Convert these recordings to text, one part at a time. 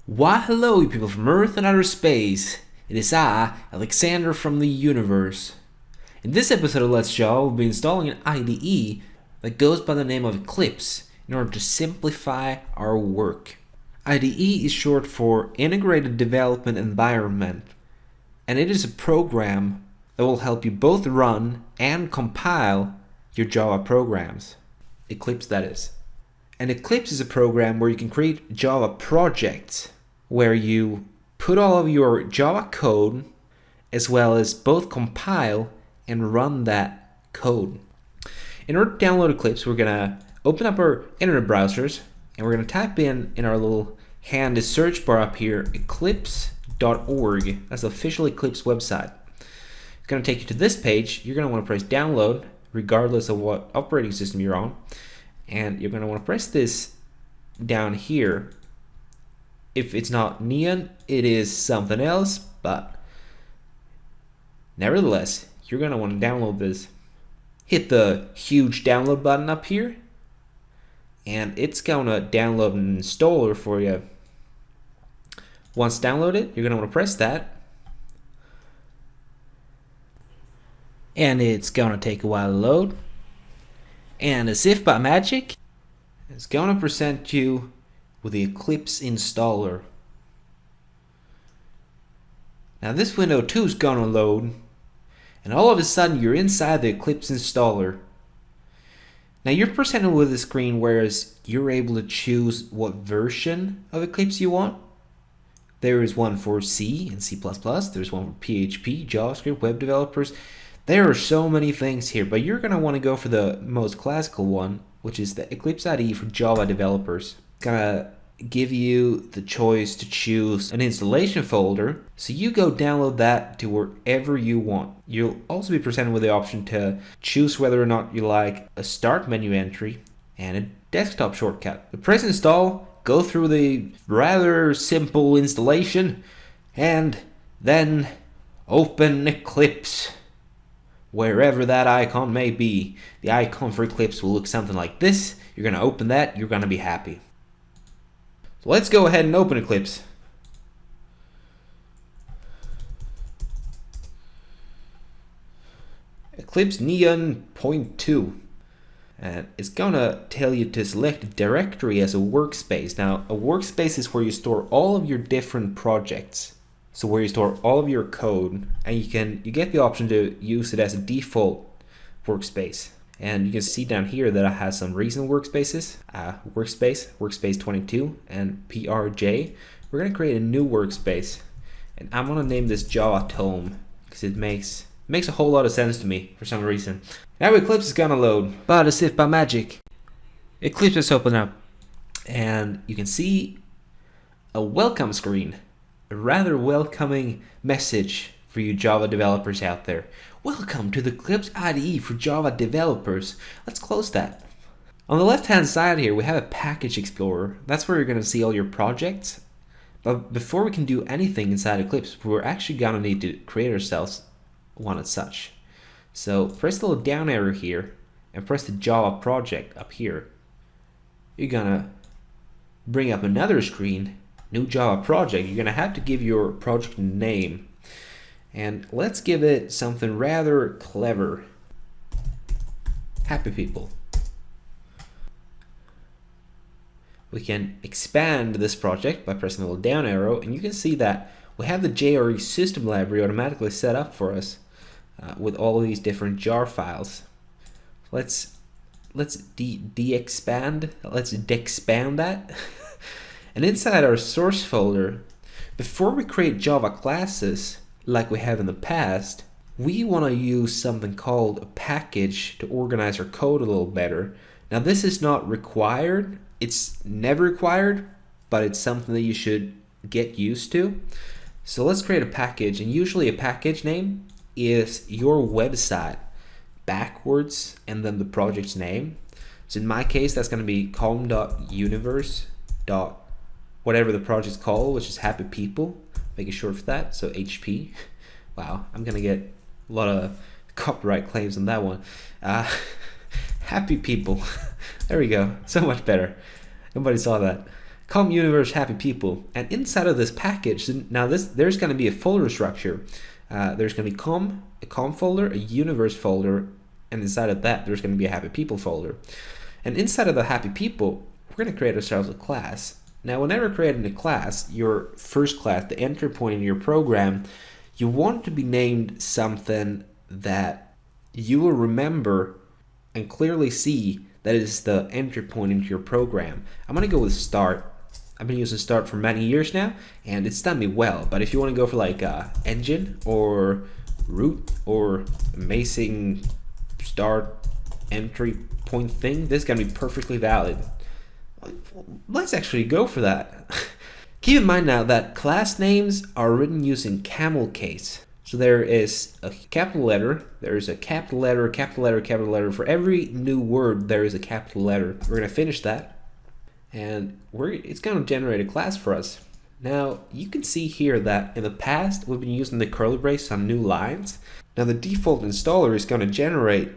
Why hello, you people from Earth and outer space. It is I, Alexander from the universe. In this episode of Let's Jaw, we'll be installing an IDE that goes by the name of Eclipse in order to simplify our work. IDE is short for Integrated Development Environment, and it is a program that will help you both run and compile your Java programs. Eclipse, that is. And Eclipse is a program where you can create Java projects where you put all of your Java code as well as both compile and run that code. In order to download Eclipse, we're going to open up our internet browsers and we're going to type in our little handy search bar up here, eclipse.org. That's the official Eclipse website. It's going to take you to this page. You're going to want to press download regardless of what operating system you're on. And you're going to want to press this down here. If it's not Neon, it is something else, but nevertheless, you're going to want to download this. Hit the huge download button up here, and it's going to download an installer for you. Once downloaded, you're going to want to press that. And it's going to take a while to load. And as if by magic, it's going to present you with the Eclipse Installer. Now this window too is going to load, and all of a sudden you're inside the Eclipse Installer. Now you're presented with a screen whereas you're able to choose what version of Eclipse you want. There is one for C and C++, there's one for PHP, JavaScript, web developers. There are so many things here, but you're going to want to go for the most classical one, which is the Eclipse IDE for Java developers. It's going to give you the choice to choose an installation folder, so you go download that to wherever you want. You'll also be presented with the option to choose whether or not you like a start menu entry and a desktop shortcut. But press install, go through the rather simple installation, and then open Eclipse. Wherever that icon may be. The icon for Eclipse will look something like this. You're going to open that, you're going to be happy. So let's go ahead and open Eclipse. Eclipse Neon Point 2. And it's going to tell you to select a directory as a workspace. Now, a workspace is where you store all of your different projects. So where you store all of your code, and you get the option to use it as a default workspace. And you can see down here that I have some recent workspaces, workspace 22, and PRJ. We're going to create a new workspace, and I'm going to name this Java Tome because it makes a whole lot of sense to me for some reason. Now Eclipse is going to load, but as if by magic, Eclipse is open up, and you can see a welcome screen. A rather welcoming message for you Java developers out there. Welcome to the Eclipse IDE for Java developers. Let's close that. On the left hand side here we have a package explorer. That's where you're going to see all your projects. But before we can do anything inside Eclipse, we're actually going to need to create ourselves one as such. So press the little down arrow here and press the Java project up here. You're going to bring up another screen. New Java project. You're going to have to give your project a name, and let's give it something rather clever. Happy People. We can expand this project by pressing the little down arrow, and you can see that we have the JRE system library automatically set up for us with all of these different jar files. Let's de-expand that. And inside our source folder, before we create Java classes like we have in the past, we want to use something called a package to organize our code a little better. Now this is not required, it's never required, but it's something that you should get used to. So let's create a package, and usually a package name is your website backwards and then the project's name. So in my case that's going to be column.universe. Whatever the project's called, which is Happy People, making sure for that, so HP. Wow, I'm gonna get a lot of copyright claims on that one. Happy People, there we go, so much better. Nobody saw that. com universe happy people. And inside of this package, now there's going to be a folder structure. There's going to be a com folder, a universe folder, and inside of that there's going to be a happy people folder. And inside of the happy people, we're going to create ourselves a class. Now, whenever creating a class, your first class, the entry point in your program, you want it to be named something that you will remember and clearly see that is the entry point into your program. I'm going to go with start. I've been using start for many years now, and it's done me well. But if you want to go for like engine or root or amazing start entry point thing, this is going to be perfectly valid. Let's actually go for that. Keep in mind now that class names are written using camel case. So there is a capital letter, there is a capital letter, capital letter, capital letter. For every new word, there is a capital letter. We're going to finish that, and it's going to generate a class for us. Now, you can see here that in the past, we've been using the curly braces on new lines. Now, the default installer is going to generate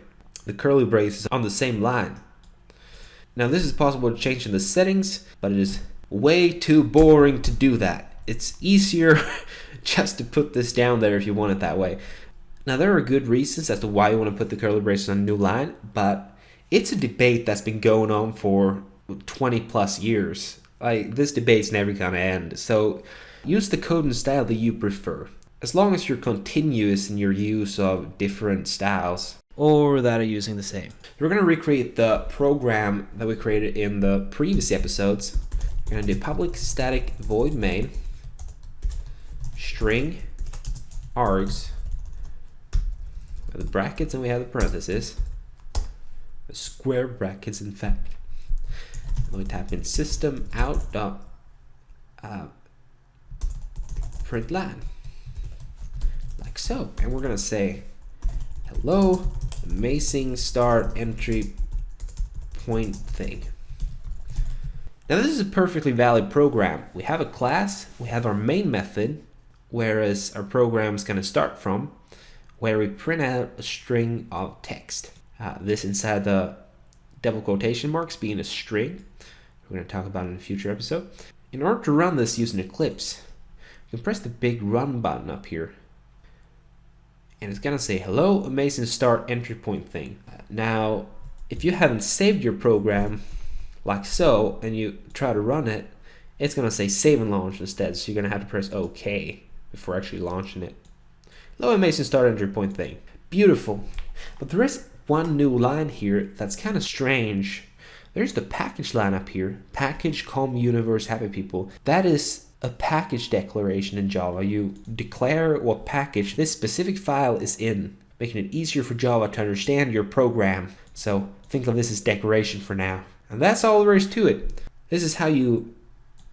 the curly braces on the same line. Now, this is possible to change in the settings, but it is way too boring to do that. It's easier just to put this down there if you want it that way. Now, there are good reasons as to why you want to put the curly braces on a new line, but it's a debate that's been going on for 20 plus years. Like, this debate's never gonna end. So use the code and style that you prefer, as long as you're continuous in your use of different styles, or that are using the same. We're going to recreate the program that we created in the previous episodes. We're going to do public static void main string args. We have the brackets and we have the parentheses. The square brackets, in fact. And then we type in system out dot print line, like so. And we're going to say hello amazing start entry point thing. Now, this is a perfectly valid program. We have a class, we have our main method, whereas our program is going to start from, where we print out a string of text. This inside the double quotation marks being a string. We're going to talk about it in a future episode. In order to run this using Eclipse, you can press the big run button up here. And it's going to say, hello, amazing start entry point thing. Now, if you haven't saved your program like so, and you try to run it, it's going to say save and launch instead. So you're going to have to press OK before actually launching it. Hello, amazing start entry point thing. Beautiful. But there is one new line here that's kind of strange. There's the package line up here. Package com universe happy people. That is a package declaration in Java. You declare what package this specific file is in, making it easier for Java to understand your program. So think of this as decoration for now. And that's all there is to it. This is how you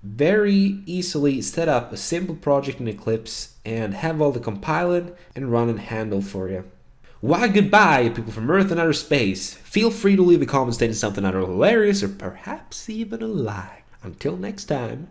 very easily set up a simple project in Eclipse and have all the compiling and running handled for you. Why goodbye, people from Earth and outer space. Feel free to leave a comment stating something either hilarious or perhaps even a lie. Until next time.